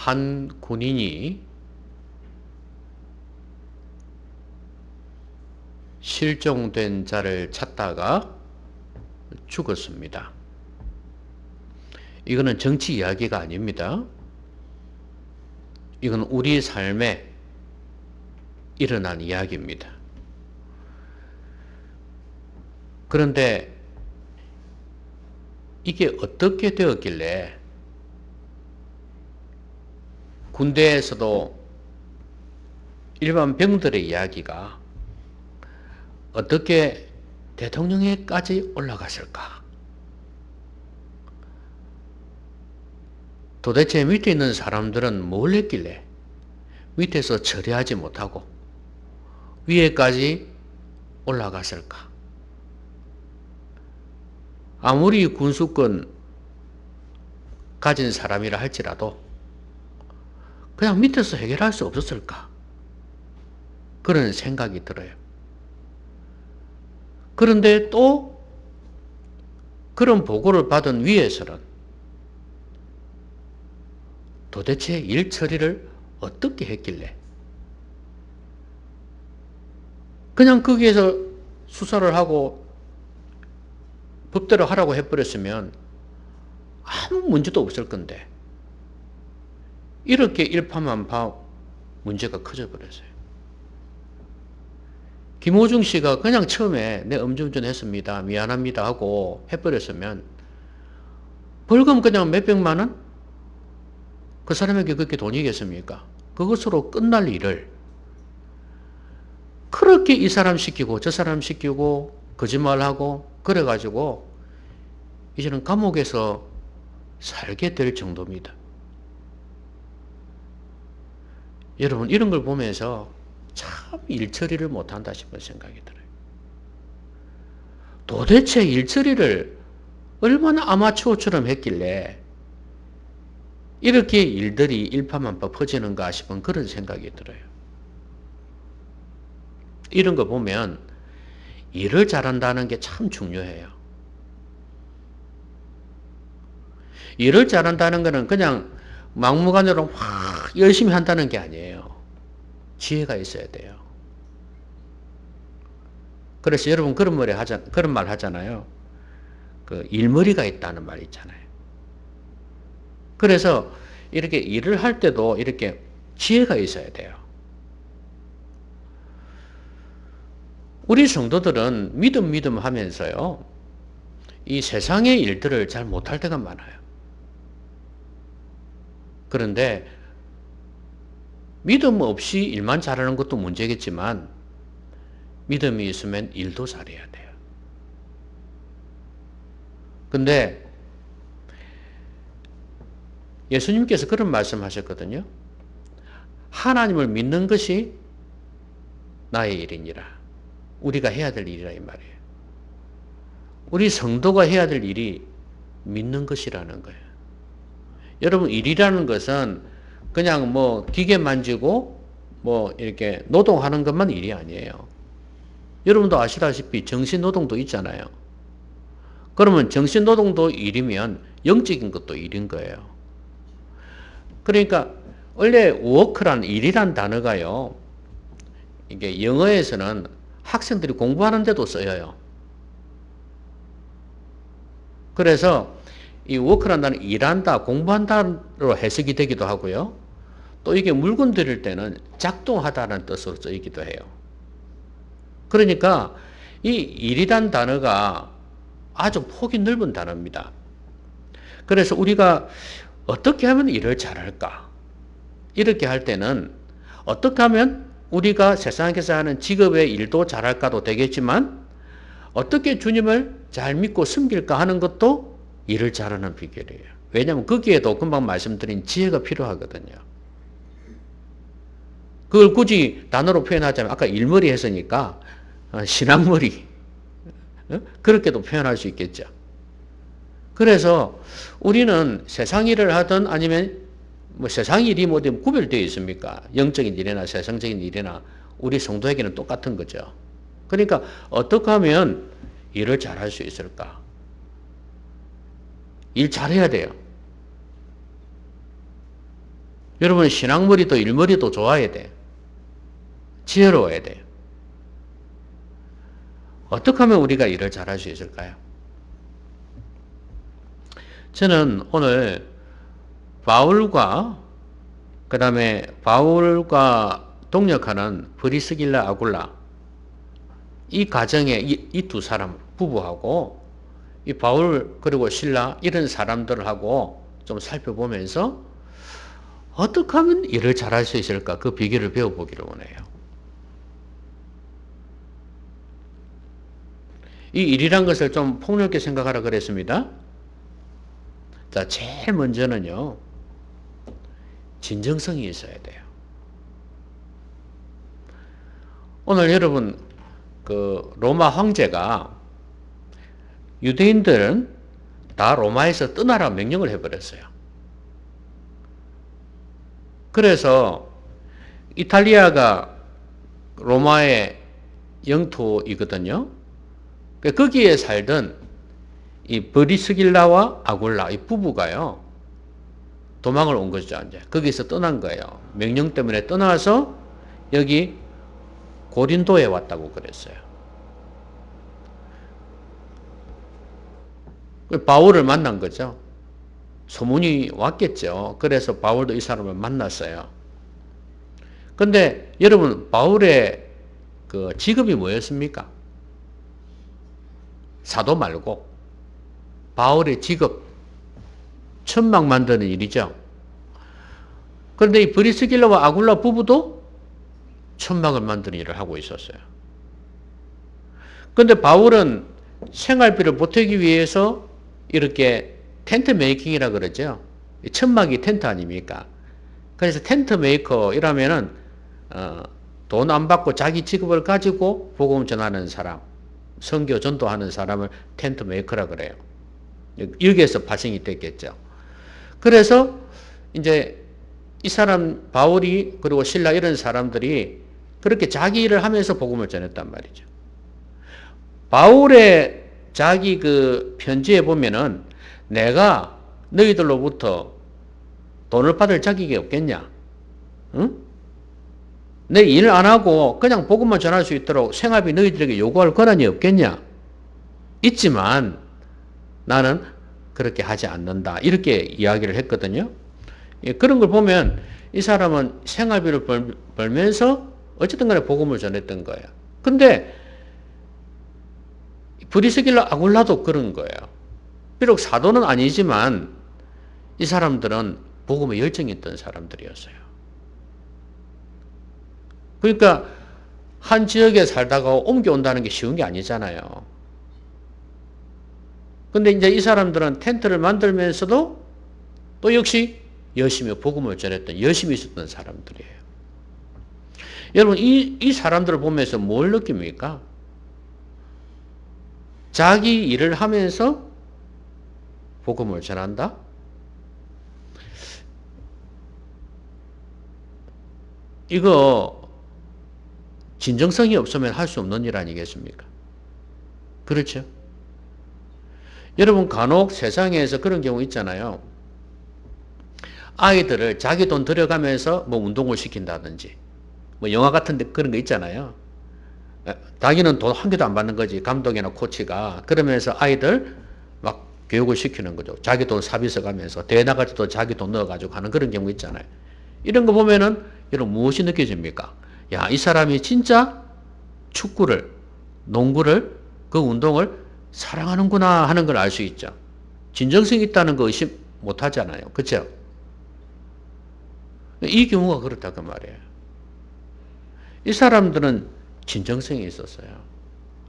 한 군인이 실종된 자를 찾다가 죽었습니다. 이거는 정치 이야기가 아닙니다. 이건 우리 삶에 일어난 이야기입니다. 그런데 이게 어떻게 되었길래 군대에서도 일반 병들의 이야기가 어떻게 대통령에까지 올라갔을까? 도대체 밑에 있는 사람들은 뭘 했길래 밑에서 처리하지 못하고 위에까지 올라갔을까? 아무리 군수권 가진 사람이라 할지라도 그냥 밑에서 해결할 수 없었을까? 그런 생각이 들어요. 그런데 또 그런 보고를 받은 위에서는 도대체 일 처리를 어떻게 했길래 그냥 거기에서 수사를 하고 법대로 하라고 해버렸으면 아무 문제도 없을 건데 이렇게 일파만파 문제가 커져버렸어요. 김호중 씨가 그냥 처음에 내 음주운전 했습니다, 미안합니다 하고 해버렸으면 벌금 그냥 몇백만 원? 그 사람에게 그렇게 돈이겠습니까? 그것으로 끝날 일을 그렇게 이 사람 시키고 저 사람 시키고 거짓말하고 그래가지고 이제는 감옥에서 살게 될 정도입니다. 여러분 이런 걸 보면서 참 일처리를 못한다 싶은 생각이 들어요. 도대체 일처리를 얼마나 아마추어처럼 했길래 이렇게 일들이 일파만파 퍼지는가 싶은 그런 생각이 들어요. 이런 거 보면 일을 잘한다는 게 참 중요해요. 일을 잘한다는 것은 그냥 막무가내로 확 열심히 한다는 게 아니에요. 지혜가 있어야 돼요. 그래서 여러분 그런 말 하잖아요. 그 일머리가 있다는 말 있잖아요. 그래서 이렇게 일을 할 때도 이렇게 지혜가 있어야 돼요. 우리 성도들은 믿음 하면서요. 이 세상의 일들을 잘 못할 때가 많아요. 그런데 믿음 없이 일만 잘하는 것도 문제겠지만 믿음이 있으면 일도 잘해야 돼요. 근데 예수님께서 그런 말씀 하셨거든요. 하나님을 믿는 것이 나의 일이니라. 우리가 해야 될 일이라 이 말이에요. 우리 성도가 해야 될 일이 믿는 것이라는 거예요. 여러분 일이라는 것은 그냥 뭐 기계 만지고 뭐 이렇게 노동하는 것만 일이 아니에요. 여러분도 아시다시피 정신노동도 있잖아요. 그러면 정신노동도 일이면 영적인 것도 일인 거예요. 그러니까 원래 워크란 일이란 단어가요. 이게 영어에서는 학생들이 공부하는 데도 쓰여요. 그래서 이 워크란 단어는 일한다, 공부한다로 해석이 되기도 하고요. 또 이게 물건 드릴 때는 작동하다는 뜻으로 쓰이기도 해요. 그러니까 이 일이란 단어가 아주 폭이 넓은 단어입니다. 그래서 우리가 어떻게 하면 일을 잘할까? 이렇게 할 때는 어떻게 하면 우리가 세상에서 하는 직업의 일도 잘할까도 되겠지만 어떻게 주님을 잘 믿고 섬길까 하는 것도 일을 잘하는 비결이에요. 왜냐하면 거기에도 금방 말씀드린 지혜가 필요하거든요. 그걸 굳이 단어로 표현하자면 아까 일머리 했으니까 신앙머리 그렇게도 표현할 수 있겠죠. 그래서 우리는 세상 일을 하든 아니면 뭐 세상 일이 뭐 구별되어 있습니까? 영적인 일이나 세상적인 일이나 우리 성도에게는 똑같은 거죠. 그러니까 어떻게 하면 일을 잘할 수 있을까? 일 잘해야 돼요. 여러분 신앙머리도 일머리도 좋아야 돼. 지혜로워야 돼요. 어떻게 하면 우리가 일을 잘할 수 있을까요? 저는 오늘 바울과 그 다음에 바울과 동역하는 브리스길라 아굴라 이 가정의 이 두 사람 부부하고 이 바울 그리고 실라 이런 사람들하고 좀 살펴보면서 어떻게 하면 일을 잘할 수 있을까 그 비결을 배워보기를 원해요. 이 일이란 것을 좀 폭넓게 생각하라 그랬습니다. 자, 제일 먼저는요, 진정성이 있어야 돼요. 오늘 여러분, 그 로마 황제가 유대인들은 다 로마에서 떠나라 명령을 해버렸어요. 그래서 이탈리아가 로마의 영토이거든요. 거기에 살던 이 브리스길라와 아굴라 이 부부가요 도망을 온 거죠. 이제 거기서 떠난 거예요. 명령 때문에 떠나서 여기 고린도에 왔다고 그랬어요. 바울을 만난 거죠. 소문이 왔겠죠. 그래서 바울도 이 사람을 만났어요. 근데 여러분 바울의 그 직업이 뭐였습니까? 사도 말고 바울의 직업 천막 만드는 일이죠. 그런데 이 브리스길라와 아굴라 부부도 천막을 만드는 일을 하고 있었어요. 그런데 바울은 생활비를 보태기 위해서 이렇게 텐트 메이킹이라 그러죠. 천막이 텐트 아닙니까? 그래서 텐트 메이커 이라면은 돈 안 받고 자기 직업을 가지고 복음 전하는 사람, 선교 전도하는 사람을 텐트 메이커라 그래요. 여기에서 발생이 됐겠죠. 그래서 이제 이 사람 바울이 그리고 실라 이런 사람들이 그렇게 자기 일을 하면서 복음을 전했단 말이죠. 바울의 자기 그 편지에 보면은 내가 너희들로부터 돈을 받을 자격이 없겠냐? 응? 내 일 안 하고 그냥 복음만 전할 수 있도록 생활비 너희들에게 요구할 권한이 없겠냐? 있지만 나는 그렇게 하지 않는다. 이렇게 이야기를 했거든요. 그런 걸 보면 이 사람은 생활비를 벌면서 어쨌든 간에 복음을 전했던 거예요. 근데 브리스길라 아굴라도 그런 거예요. 비록 사도는 아니지만 이 사람들은 복음에 열정이 있던 사람들이었어요. 그러니까 한 지역에 살다가 옮겨온다는 게 쉬운 게 아니잖아요. 근데 이제 이 사람들은 텐트를 만들면서도 또 역시 열심히 복음을 전했던 열심히 있었던 사람들이에요. 여러분 이 사람들을 보면서 뭘 느낍니까? 자기 일을 하면서 복음을 전한다? 이거 진정성이 없으면 할 수 없는 일 아니겠습니까? 그렇죠? 여러분 간혹 세상에서 그런 경우 있잖아요. 아이들을 자기 돈 들여가면서 뭐 운동을 시킨다든지 뭐 영화 같은 데 그런 거 있잖아요. 자기는 돈 한 개도 안 받는 거지. 감독이나 코치가. 그러면서 아이들 막 교육을 시키는 거죠. 자기 돈 사비서 가면서 대회 나갈 때도 자기 돈 넣어가지고 하는 그런 경우 있잖아요. 이런 거 보면은 여러분 무엇이 느껴집니까? 야, 이 사람이 진짜 축구를, 농구를, 그 운동을 사랑하는구나 하는 걸 알 수 있죠. 진정성이 있다는 거 의심 못 하잖아요. 그렇죠? 이 경우가 그렇다고 말이에요. 이 사람들은 진정성이 있었어요.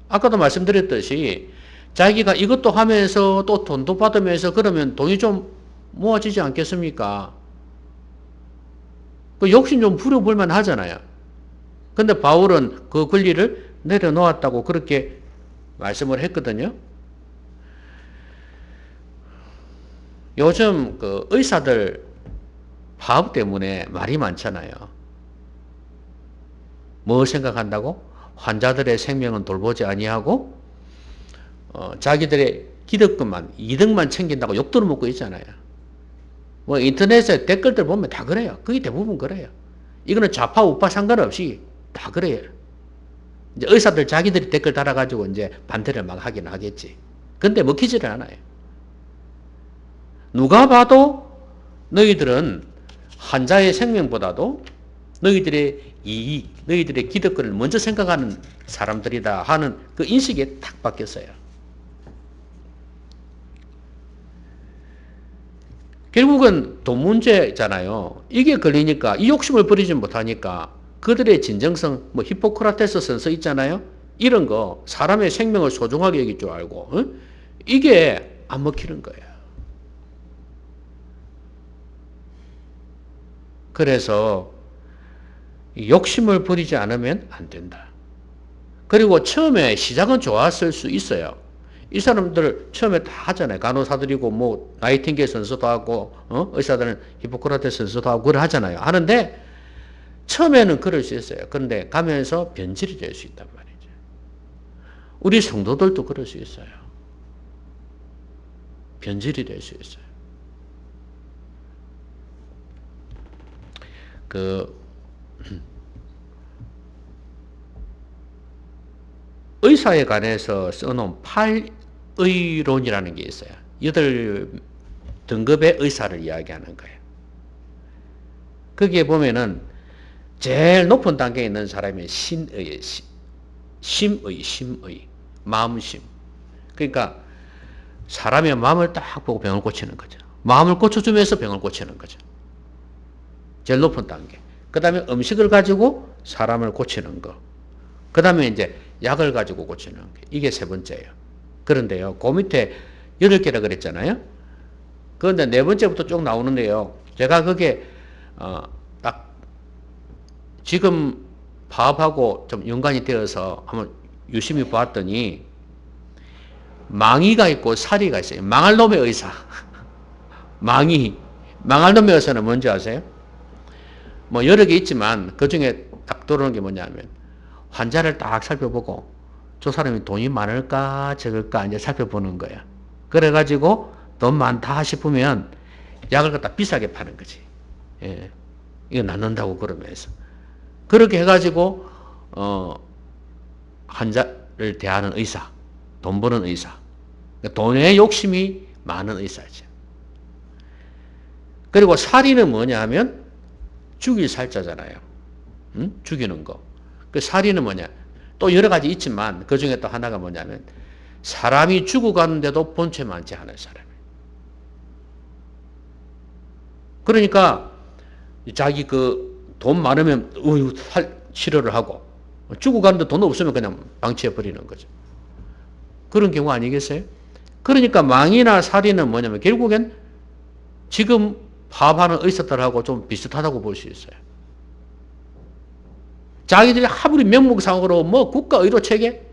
아까도 말씀드렸듯이 자기가 이것도 하면서 또 돈도 받으면서 그러면 돈이 좀 모아지지 않겠습니까? 그 욕심 좀 부려볼만 하잖아요. 근데 바울은 그 권리를 내려놓았다고 그렇게 말씀을 했거든요. 요즘 그 의사들 파업 때문에 말이 많잖아요. 뭐 생각한다고? 환자들의 생명은 돌보지 아니하고 자기들의 기득권만 이득만 챙긴다고 욕들을 먹고 있잖아요. 뭐 인터넷에 댓글들 보면 다 그래요. 거의 대부분 그래요. 이거는 좌파 우파 상관없이 다 그래요. 이제 의사들 자기들이 댓글 달아가지고 이제 반대를 막 하긴 하겠지. 근데 먹히지를 않아요. 누가 봐도 너희들은 환자의 생명보다도 너희들의 이익, 너희들의 기득권을 먼저 생각하는 사람들이다 하는 그 인식이 탁 바뀌었어요. 결국은 돈 문제잖아요. 이게 걸리니까 이 욕심을 버리지 못하니까 그들의 진정성, 뭐 히포크라테스 선서 있잖아요. 이런 거 사람의 생명을 소중하게 여길 줄 알고 이게 안 먹히는 거예요. 그래서 욕심을 부리지 않으면 안 된다. 그리고 처음에 시작은 좋았을 수 있어요. 이 사람들 처음에 다 하잖아요. 간호사들이고 뭐 나이팅게일 선수도 하고 의사들은 히포크라테스 선수도 하고 그걸 하잖아요. 하는데 처음에는 그럴 수 있어요. 그런데 가면서 변질이 될 수 있단 말이죠. 우리 성도들도 그럴 수 있어요. 변질이 될 수 있어요. 의사에 관해서 써놓은 8의론이라는 게 있어요. 8등급의 의사를 이야기하는 거예요. 거기에 보면은 제일 높은 단계에 있는 사람이 신의, 심의, 마음심. 그러니까 사람의 마음을 딱 보고 병을 고치는 거죠. 마음을 고쳐주면서 병을 고치는 거죠. 제일 높은 단계. 그 다음에 음식을 가지고 사람을 고치는 거. 그 다음에 이제 약을 가지고 고치는 게 이게 세 번째예요. 그런데요, 그 밑에 8개라 그랬잖아요. 그런데 네 번째부터 쭉 나오는데요. 제가 그게 딱 지금 파업하고 좀 연관이 되어서 한번 유심히 보았더니 망의가 있고 사리가 있어요. 망할 놈의 의사. 망할 놈의 의사는 뭔지 아세요? 뭐 여러 개 있지만 그 중에 딱 들어오는 게 뭐냐면 환자를 딱 살펴보고 저 사람이 돈이 많을까 적을까 이제 살펴보는 거야. 그래가지고 돈 많다 싶으면 약을 갖다 비싸게 파는 거지. 예. 이거 낫는다고 그러면서. 그렇게 해가지고 환자를 대하는 의사, 돈 버는 의사. 돈에 욕심이 많은 의사죠. 그리고 살인은 뭐냐 하면 죽일 살자잖아요. 응? 죽이는 거. 그 살인은 뭐냐? 또 여러 가지 있지만 그 중에 또 하나가 뭐냐면 사람이 죽어가는데도 본체 많지 않은 사람이에요. 그러니까 자기 그 돈 많으면 치료를 하고 죽어가는데 돈 없으면 그냥 방치해 버리는 거죠. 그런 경우 아니겠어요? 그러니까 망이나 살인은 뭐냐면 결국엔 지금 파업하는 의사들하고 좀 비슷하다고 볼 수 있어요. 자기들이 아무리 명목상으로 뭐 국가 의료 체계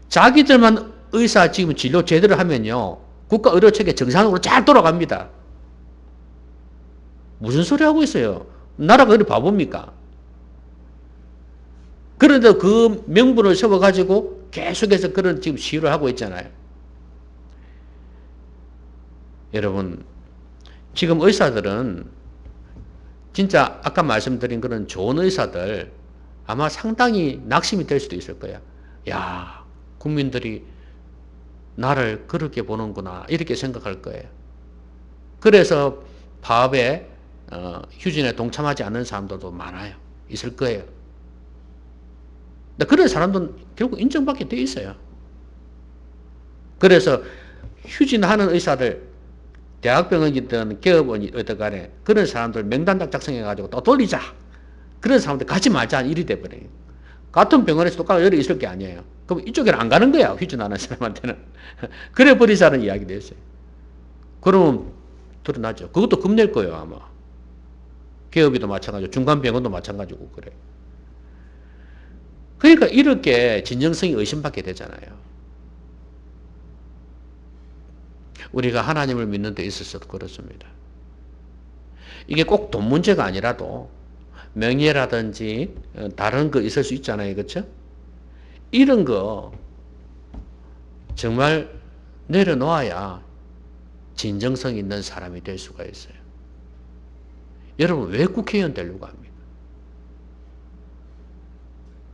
자기들만 의사 지금 진료 제대로 하면요 국가 의료 체계 정상으로 잘 돌아갑니다. 무슨 소리 하고 있어요? 나라가 그리 바보입니까? 그런데 그 명분을 세워가지고 계속해서 그런 지금 시위를 하고 있잖아요. 여러분, 지금 의사들은 진짜 아까 말씀드린 그런 좋은 의사들 아마 상당히 낙심이 될 수도 있을 거야. 야, 국민들이 나를 그렇게 보는구나 이렇게 생각할 거예요. 그래서 파업에 휴진에 동참하지 않는 사람들도 많아요. 있을 거예요. 근데 그런 사람들은 결국 인정받게 돼 있어요. 그래서 휴진하는 의사들 대학병원이든 기업원이든 간에 그런 사람들 명단 딱 작성해가지고 또 돌리자. 그런 사람들 가지 말자. 일이 돼버려요. 같은 병원에서 똑같이 여러 있을 게 아니에요. 그럼 이쪽에는 안 가는 거야. 휴진하는 사람한테는. 그래 버리자는 이야기도 했어요. 그러면 드러나죠. 그것도 금 낼 거예요. 아마. 기업이도 마찬가지고 중간병원도 마찬가지고 그래. 그러니까 이렇게 진정성이 의심받게 되잖아요. 우리가 하나님을 믿는 데 있어서도 그렇습니다. 이게 꼭 돈 문제가 아니라도 명예라든지 다른 거 있을 수 있잖아요. 그렇죠? 이런 거 정말 내려놓아야 진정성 있는 사람이 될 수가 있어요. 여러분 왜 국회의원 되려고 합니까?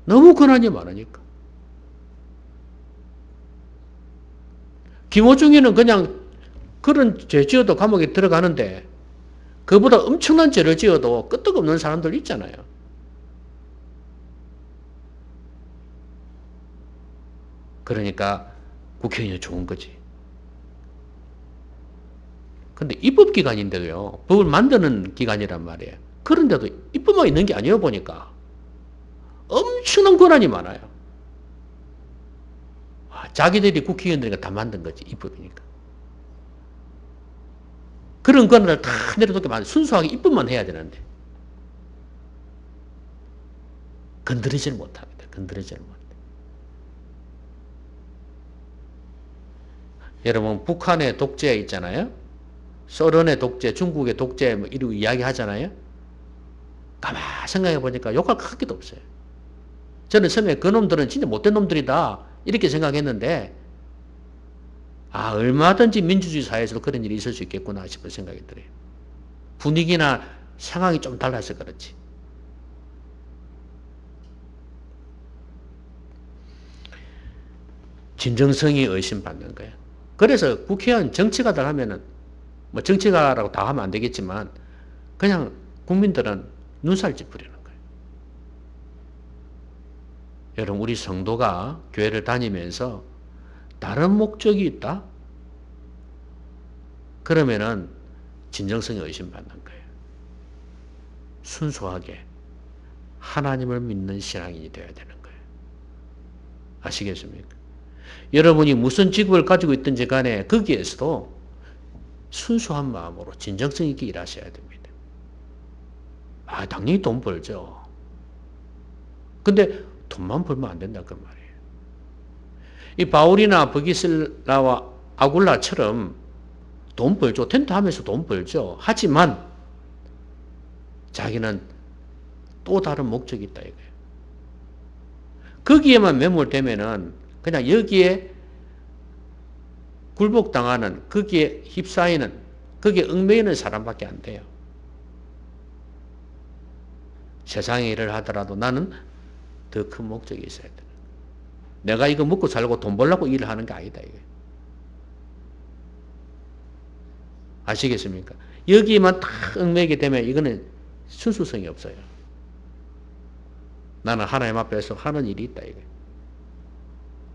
너무 권한이 많으니까. 김호중이는 그냥 그런 죄 지어도 감옥에 들어가는데 그보다 엄청난 죄를 지어도 끄떡없는 사람들 있잖아요. 그러니까 국회의원이 좋은 거지. 근데 입법기관인데도요, 법을 만드는 기관이란 말이에요. 그런데도 입법만 있는 게 아니에요, 보니까. 엄청난 권한이 많아요. 자기들이 국회의원들이니까 다 만든 거지, 입법이니까. 그런 권한을 다 내려놓게 만들 순수하게 입법만 해야 되는데. 건드리질 못합니다. 건드리질 못합니다. 여러분, 북한의 독재 있잖아요. 소련의 독재, 중국의 독재, 뭐 이러고 이야기 하잖아요. 가만 생각해 보니까 욕할 거 한 개도 없어요. 저는 처음에 그 놈들은 진짜 못된 놈들이다. 이렇게 생각했는데, 얼마든지 민주주의 사회에서도 그런 일이 있을 수 있겠구나 싶은 생각이 들어요. 분위기나 상황이 좀 달라서 그렇지. 진정성이 의심받는 거예요. 그래서 국회의원 정치가들 하면은, 뭐 정치가라고 다 하면 안 되겠지만, 그냥 국민들은 눈살 찌푸리는 거예요. 여러분, 우리 성도가 교회를 다니면서 다른 목적이 있다? 그러면은 진정성이 의심받는 거예요. 순수하게 하나님을 믿는 신앙인이 되어야 되는 거예요. 아시겠습니까? 여러분이 무슨 직업을 가지고 있든지 간에 거기에서도 순수한 마음으로 진정성 있게 일하셔야 됩니다. 당연히 돈 벌죠. 근데 돈만 벌면 안 된다 그 말이에요. 이 바울이나 버기슬라와 아굴라처럼 돈 벌죠. 텐트 하면서 돈 벌죠. 하지만 자기는 또 다른 목적이 있다 이거예요. 거기에만 매몰되면은 그냥 여기에 굴복당하는, 거기에 휩싸이는, 거기에 얽매이는 사람밖에 안 돼요. 세상의 일을 하더라도 나는 더 큰 목적이 있어야 돼. 내가 이거 먹고 살고 돈 벌려고 일을 하는 게 아니다. 이게. 아시겠습니까? 여기만 딱 얽매이게 되면 이거는 순수성이 없어요. 나는 하나님 앞에서 하는 일이 있다. 이게.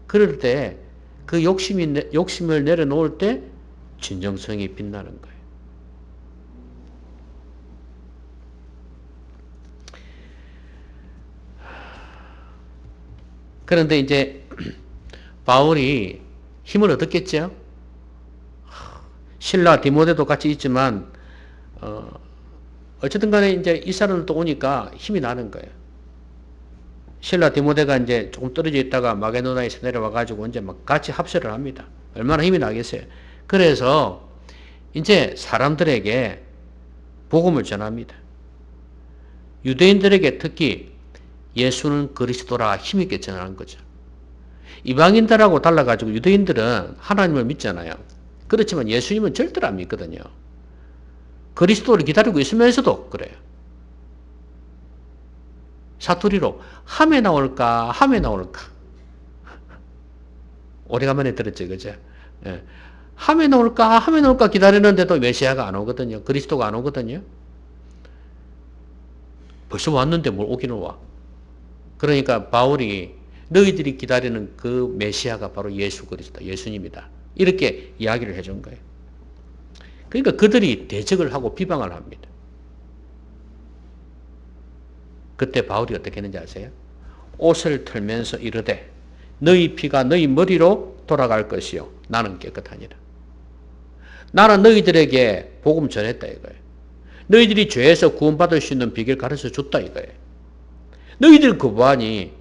그럴 때 그 욕심을 내려놓을 때 진정성이 빛나는 거예요. 그런데 이제 바울이 힘을 얻었겠죠? 실라, 디모데도 같이 있지만 어쨌든 간에 이제 이 사람들도 오니까 힘이 나는 거예요. 실라, 디모데가 이제 조금 떨어져 있다가 마게도나에서 내려와가지고 이제 막 같이 합세를 합니다. 얼마나 힘이 나겠어요. 그래서 이제 사람들에게 복음을 전합니다. 유대인들에게 특히 예수는 그리스도라 힘있게 전하는 거죠. 이방인들하고 달라가지고 유대인들은 하나님을 믿잖아요. 그렇지만 예수님은 절대로 안 믿거든요. 그리스도를 기다리고 있으면서도 그래요. 사투리로 함에 나올까 함에 나올까 오래간만에 들었죠. 그죠? 예. 함에 나올까 기다리는데도 메시아가 안 오거든요. 그리스도가 안 오거든요. 벌써 왔는데 뭘 오기는 와. 그러니까 바울이 너희들이 기다리는 그 메시아가 바로 예수 그리스도, 예수님이다. 이렇게 이야기를 해준 거예요. 그러니까 그들이 대적을 하고 비방을 합니다. 그때 바울이 어떻게 했는지 아세요? 옷을 털면서 이르되 너희 피가 너희 머리로 돌아갈 것이요 나는 깨끗하니라. 나는 너희들에게 복음 전했다 이거예요. 너희들이 죄에서 구원받을 수 있는 비결 가르쳐 줬다 이거예요. 너희들 거부하니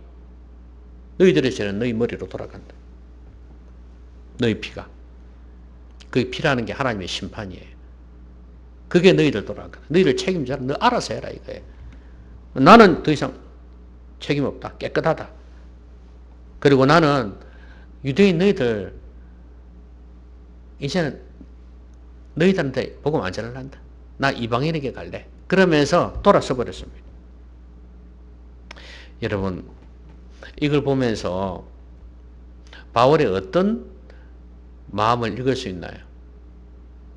너희들의 죄는 너희 머리로 돌아간다. 너희 피가. 그 피라는 게 하나님의 심판이에요. 그게 너희들 돌아간다. 너희들 책임져라. 너 알아서 해라 이거예요. 나는 더 이상 책임 없다. 깨끗하다. 그리고 나는 유대인 너희들 이제는 너희들한테 복음 안 전할란다. 나 이방인에게 갈래. 그러면서 돌아서 버렸습니다. 여러분, 이걸 보면서 바울의 어떤 마음을 읽을 수 있나요?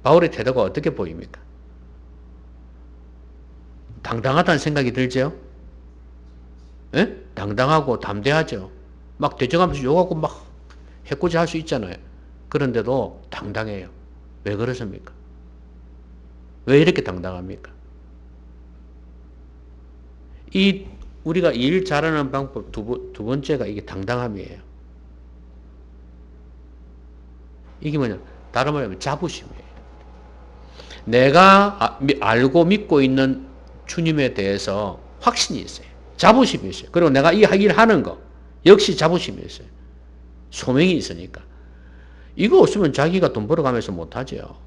바울의 태도가 어떻게 보입니까? 당당하다는 생각이 들죠? 예? 당당하고 담대하죠. 막 대적하면서 욕하고 막 해코지 할 수 있잖아요. 그런데도 당당해요. 왜 그렇습니까? 왜 이렇게 당당합니까? 우리가 일 잘하는 방법 두 번째가 이게 당당함이에요. 이게 뭐냐? 다른 말로 하면 자부심이에요. 내가 알고 믿고 있는 주님에 대해서 확신이 있어요. 자부심이 있어요. 그리고 내가 이 일을 하는 거 역시 자부심이 있어요. 소명이 있으니까. 이거 없으면 자기가 돈 벌어가면서 못하죠.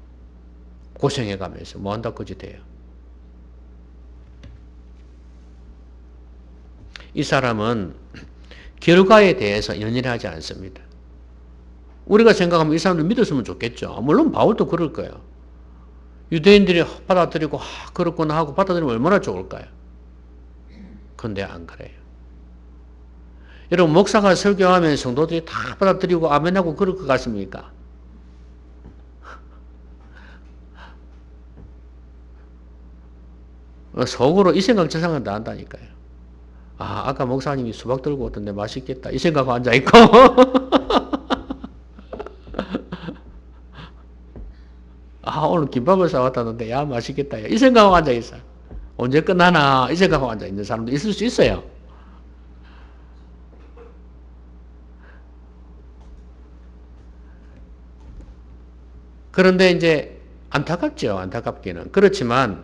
고생해가면서 뭐 한다 그지 돼요. 이 사람은 결과에 대해서 연연하지 않습니다. 우리가 생각하면 이 사람들 믿었으면 좋겠죠. 물론 바울도 그럴 거예요. 유대인들이 받아들이고 그렇구나 하고 받아들이면 얼마나 좋을까요? 그런데 안 그래요. 여러분 목사가 설교하면 성도들이 다 받아들이고 아멘하고 그럴 것 같습니까? 속으로 이 생각 저 생각 다 한다니까요. 아까 목사님이 수박 들고 오던데 맛있겠다 이 생각하고 앉아있고 오늘 김밥을 사왔다는데 야 맛있겠다 이 생각하고 앉아있어. 언제 끝나나 이 생각하고 앉아있는 사람도 있을 수 있어요. 그런데 이제 안타깝죠. 안타깝기는. 그렇지만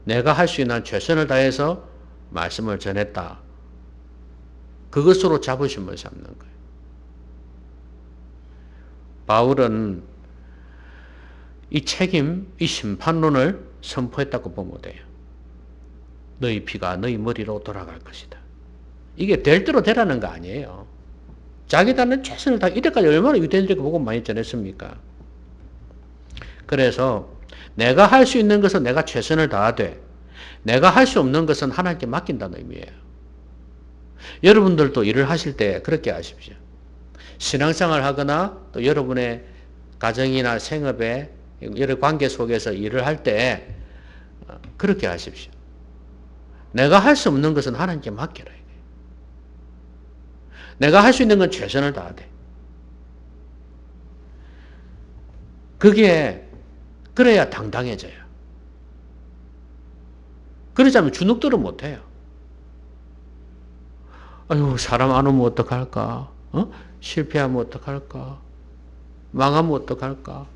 내가 할 수 있는 최선을 다해서 말씀을 전했다. 그것으로 자부심을 삼는 거예요. 바울은 이 책임, 이 심판론을 선포했다고 보면 돼요. 너희 피가 너희 머리로 돌아갈 것이다. 이게 될 대로 되라는 거 아니에요. 자기들은 최선을 다 이때까지 얼마나 유대인들에게 복음 많이 전했습니까? 그래서 내가 할 수 있는 것은 내가 최선을 다하되 내가 할 수 없는 것은 하나님께 맡긴다는 의미예요. 여러분들도 일을 하실 때 그렇게 하십시오. 신앙생활 하거나 또 여러분의 가정이나 생업에 여러 관계 속에서 일을 할 때 그렇게 하십시오. 내가 할 수 없는 것은 하나님께 맡겨라. 내가 할 수 있는 건 최선을 다하되. 그래야 당당해져요. 그러지 않으면 주눅들은 못해요. 아유, 사람 안 오면 어떡할까? 실패하면 어떡할까? 망하면 어떡할까?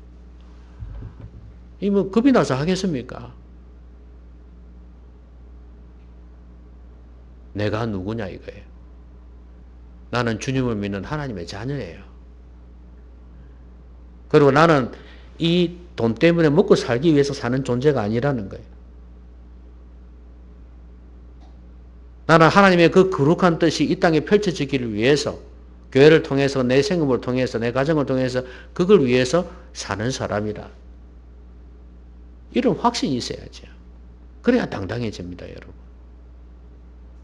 이 뭐 겁이 나서 하겠습니까? 내가 누구냐 이거예요. 나는 주님을 믿는 하나님의 자녀예요. 그리고 나는 이 돈 때문에 먹고 살기 위해서 사는 존재가 아니라는 거예요. 나는 하나님의 그 거룩한 뜻이 이 땅에 펼쳐지기를 위해서 교회를 통해서 내 생업을 통해서 내 가정을 통해서 그걸 위해서 사는 사람이라. 이런 확신이 있어야죠. 그래야 당당해집니다, 여러분.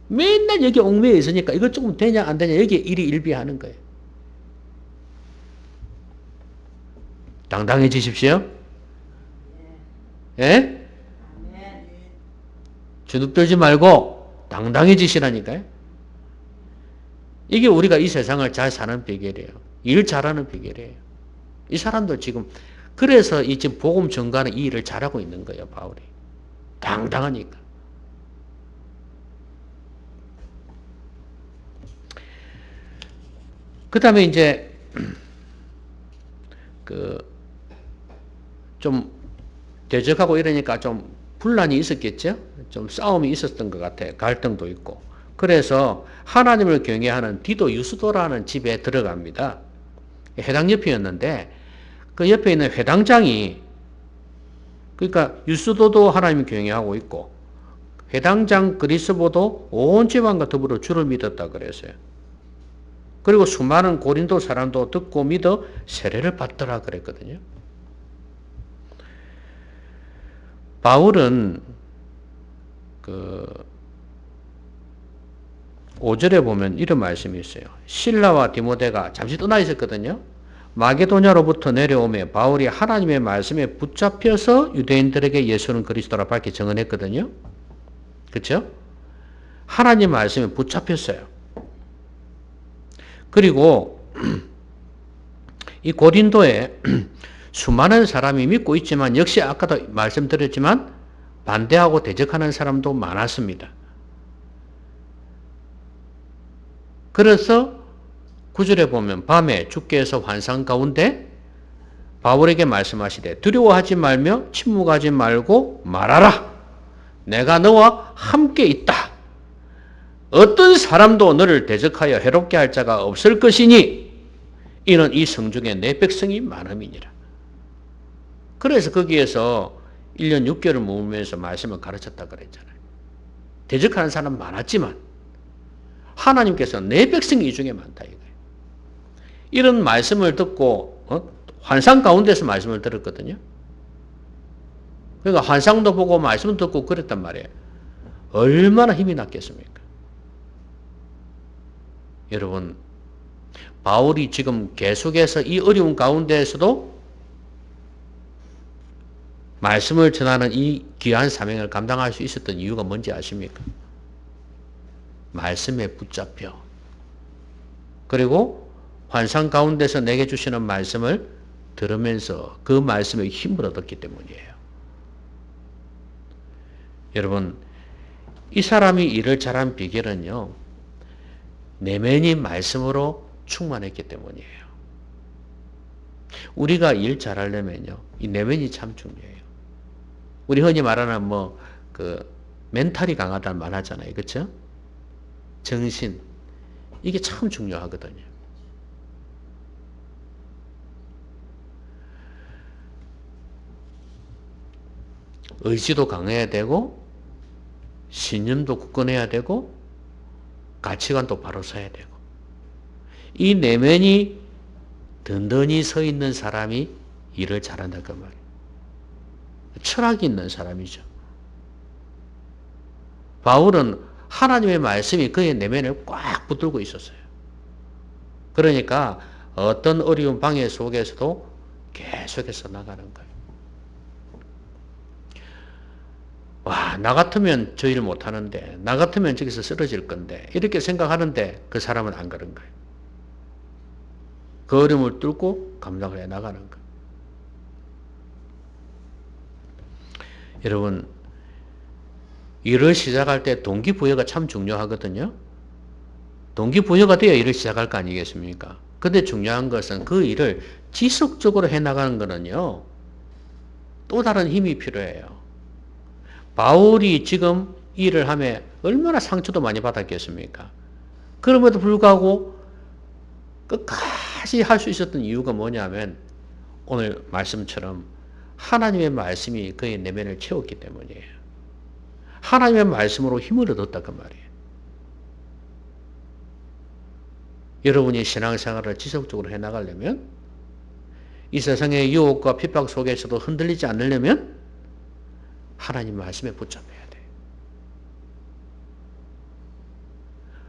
맨날 여기 얽매여 있으니까 이거 조금 되냐 안 되냐 여기에 일희일비하는 거예요. 당당해지십시오. 예? 주눅들지 말고 당당해지시라니까요. 이게 우리가 이 세상을 잘 사는 비결이에요. 일 잘하는 비결이에요. 이 사람들 지금 그래서 이 지금 복음 전가는 이 일을 잘하고 있는 거예요, 바울이. 당당하니까. 그 다음에 이제, 좀, 대적하고 이러니까 좀 분란이 있었겠죠? 좀 싸움이 있었던 것 같아요. 갈등도 있고. 그래서 하나님을 경외하는 디도 유스도라는 집에 들어갑니다. 회당 옆이었는데, 그 옆에 있는 회당장이, 그러니까 유스도도 하나님을 경외하고 있고, 회당장 그리스보도 온 집안과 더불어 주를 믿었다 그랬어요. 그리고 수많은 고린도 사람도 듣고 믿어 세례를 받더라 그랬거든요. 바울은 그 5절에 보면 이런 말씀이 있어요. 실라와 디모데가 잠시 떠나 있었거든요. 마게도냐로부터 내려오며 바울이 하나님의 말씀에 붙잡혀서 유대인들에게 예수는 그리스도라 밝히 증언했거든요. 그렇죠? 하나님 말씀에 붙잡혔어요. 그리고 이 고린도에 수많은 사람이 믿고 있지만 역시 아까도 말씀드렸지만 반대하고 대적하는 사람도 많았습니다. 그래서 9절에 보면 밤에 주께서 환상 가운데 바울에게 말씀하시되 두려워하지 말며 침묵하지 말고 말하라. 내가 너와 함께 있다. 어떤 사람도 너를 대적하여 해롭게 할 자가 없을 것이니 이는 이 성중에 내 백성이 많음이니라. 그래서 거기에서 1년 6개월을 머물면서 말씀을 가르쳤다 그랬잖아요. 대적하는 사람 많았지만 하나님께서 내 백성이 이 중에 많다 이거예요. 이런 말씀을 듣고 환상 가운데서 말씀을 들었거든요. 그러니까 환상도 보고 말씀도 듣고 그랬단 말이에요. 얼마나 힘이 났겠습니까? 여러분, 바울이 지금 계속해서 이 어려운 가운데에서도 말씀을 전하는 이 귀한 사명을 감당할 수 있었던 이유가 뭔지 아십니까? 말씀에 붙잡혀. 그리고 환상 가운데서 내게 주시는 말씀을 들으면서 그 말씀에 힘을 얻었기 때문이에요. 여러분, 이 사람이 일을 잘한 비결은요, 내면이 말씀으로 충만했기 때문이에요. 우리가 일 잘하려면요, 이 내면이 참 중요해요. 우리 흔히 말하는 멘탈이 강하다는 말 하잖아요. 그렇죠? 정신. 이게 참 중요하거든요. 의지도 강해야 되고, 신념도 굳건해야 되고, 가치관도 바로 서야 되고. 이 내면이 든든히 서 있는 사람이 일을 잘한다 그 말이에요. 철학이 있는 사람이죠. 바울은 하나님의 말씀이 그의 내면을 꽉 붙들고 있었어요. 그러니까 어떤 어려운 방해 속에서도 계속해서 나가는 거예요. 와, 나 같으면 저 일 못하는데, 나 같으면 저기서 쓰러질 건데, 이렇게 생각하는데 그 사람은 안 그런 거예요. 그 어려움을 뚫고 감당을 해 나가는 거예요. 여러분, 일을 시작할 때 동기부여가 참 중요하거든요. 동기부여가 돼야 일을 시작할 거 아니겠습니까? 근데 중요한 것은 그 일을 지속적으로 해나가는 거는요, 또 다른 힘이 필요해요. 바울이 지금 일을 하며 얼마나 상처도 많이 받았겠습니까? 그럼에도 불구하고 끝까지 할 수 있었던 이유가 뭐냐면 오늘 말씀처럼 하나님의 말씀이 그의 내면을 채웠기 때문이에요. 하나님의 말씀으로 힘을 얻었다 그 말이에요. 여러분이 신앙생활을 지속적으로 해나가려면 이 세상의 유혹과 핍박 속에서도 흔들리지 않으려면 하나님 말씀에 붙잡혀야 돼요.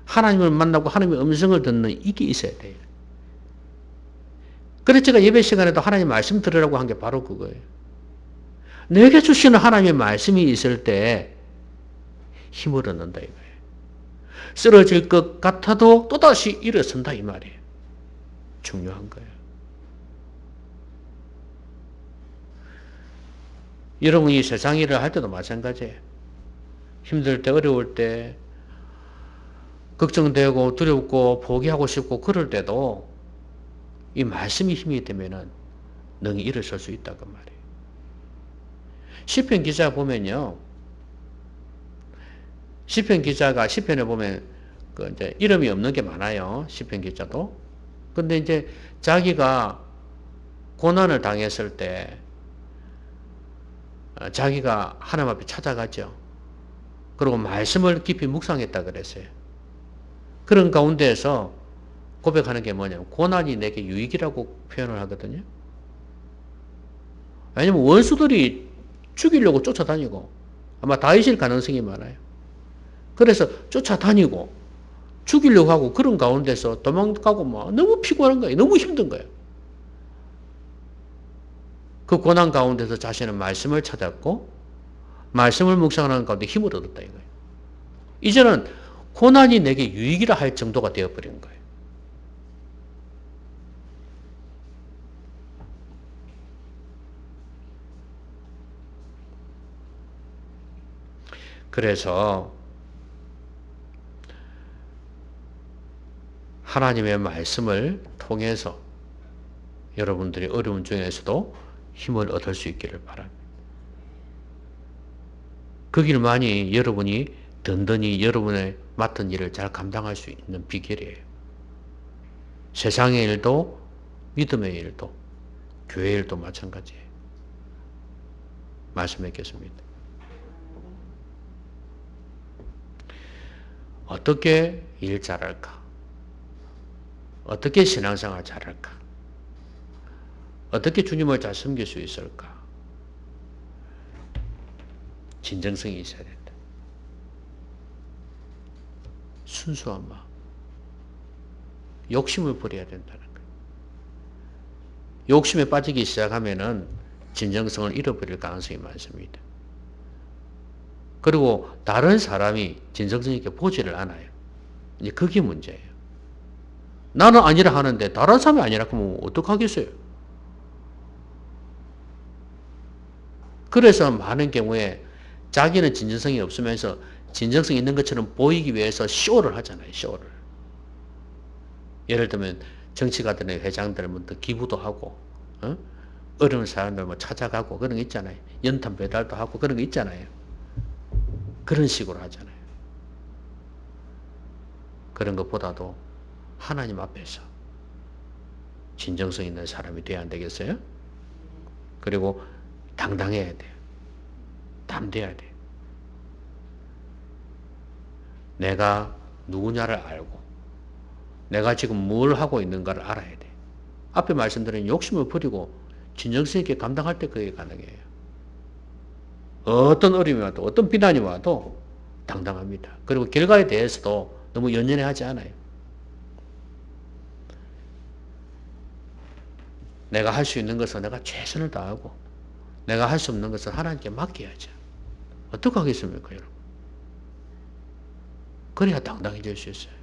하나님을 만나고 하나님의 음성을 듣는 이게 있어야 돼요. 그래서 제가 예배 시간에도 하나님 말씀 들으라고 한 게 바로 그거예요. 내게 주시는 하나님의 말씀이 있을 때 힘을 얻는다 이거예요. 쓰러질 것 같아도 또다시 일어선다 이 말이에요. 중요한 거예요. 여러분이 세상 일을 할 때도 마찬가지예요. 힘들 때, 어려울 때, 걱정되고 두렵고 포기하고 싶고 그럴 때도 이 말씀이 힘이 되면은 능히 일어설 수 있다 그 말이에요. 시편 기자 보면요, 시편 기자가 시편에 보면 이제 이름이 없는 게 많아요. 시편 기자도. 근데 이제 자기가 고난을 당했을 때 자기가 하나님 앞에 찾아가죠. 그리고 말씀을 깊이 묵상했다 그랬어요. 그런 가운데에서 고백하는 게 뭐냐면 고난이 내게 유익이라고 표현을 하거든요. 왜냐면 원수들이 죽이려고 쫓아다니고 아마 다윗일 가능성이 많아요. 그래서 쫓아다니고 죽이려고 하고 그런 가운데서 도망가고 막 너무 피곤한 거예요. 너무 힘든 거예요. 그 고난 가운데서 자신은 말씀을 찾았고 말씀을 묵상하는 가운데 힘을 얻었다 이거예요. 이제는 고난이 내게 유익이라 할 정도가 되어버린 거예요. 그래서 하나님의 말씀을 통해서 여러분들이 어려운 중에서도 힘을 얻을 수 있기를 바랍니다. 그 길만이 여러분이 든든히 여러분의 맡은 일을 잘 감당할 수 있는 비결이에요. 세상의 일도 믿음의 일도 교회 일도 마찬가지예요. 말씀했겠습니다. 어떻게 일 잘할까? 어떻게 신앙생활 잘할까? 어떻게 주님을 잘 섬길 수 있을까? 진정성이 있어야 된다. 순수한 마음. 욕심을 버려야 된다는 거예요. 욕심에 빠지기 시작하면은 진정성을 잃어버릴 가능성이 많습니다. 그리고 다른 사람이 진정성 있게 보지를 않아요. 이제 그게 문제예요. 나는 아니라 하는데 다른 사람이 아니라 그러면 어떡하겠어요? 그래서 많은 경우에 자기는 진정성이 없으면서 진정성 있는 것처럼 보이기 위해서 쇼를 하잖아요. 쇼를. 예를 들면 정치가들의 회장들 뭐 기부도 하고 어려운 사람들 뭐 찾아가고 그런 거 있잖아요. 연탄 배달도 하고 그런 거 있잖아요. 그런 식으로 하잖아요. 그런 것보다도 하나님 앞에서 진정성 있는 사람이 돼야 안 되겠어요? 그리고 당당해야 돼요. 담대해야 돼요. 내가 누구냐를 알고 내가 지금 뭘 하고 있는가를 알아야 돼. 앞에 말씀드린 욕심을 버리고 진정성 있게 감당할 때 그게 가능해요. 어떤 어려움이 와도 어떤 비난이 와도 당당합니다. 그리고 결과에 대해서도 너무 연연해하지 않아요. 내가 할 수 있는 것은 내가 최선을 다하고 내가 할 수 없는 것은 하나님께 맡겨야죠. 어떻게 하겠습니까, 여러분? 그래야 당당해질 수 있어요.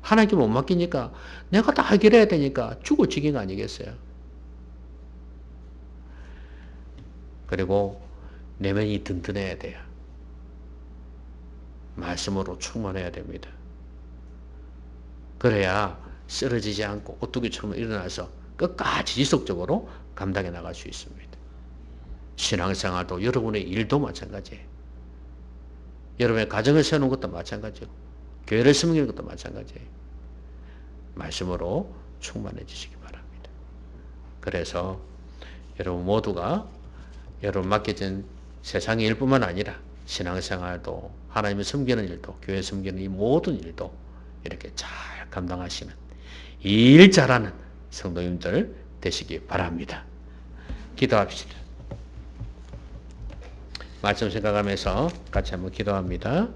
하나님께 못 맡기니까 내가 다 해결해야 되니까 죽을 지경 아니겠어요? 그리고 내면이 든든해야 돼요. 말씀으로 충만해야 됩니다. 그래야 쓰러지지 않고 오뚜기처럼 일어나서 끝까지 지속적으로 감당해 나갈 수 있습니다. 신앙생활도 여러분의 일도 마찬가지예요. 여러분의 가정을 세우는 것도 마찬가지고 교회를 섬기는 것도 마찬가지예요. 말씀으로 충만해지시기 바랍니다. 그래서 여러분 모두가 여러분 맡겨진 세상의 일뿐만 아니라 신앙생활도 하나님을 섬기는 일도 교회 섬기는 이 모든 일도 이렇게 잘 감당하시는 일 잘하는 성도님들 되시기 바랍니다. 기도합시다. 말씀 생각하면서 같이 한번 기도합니다.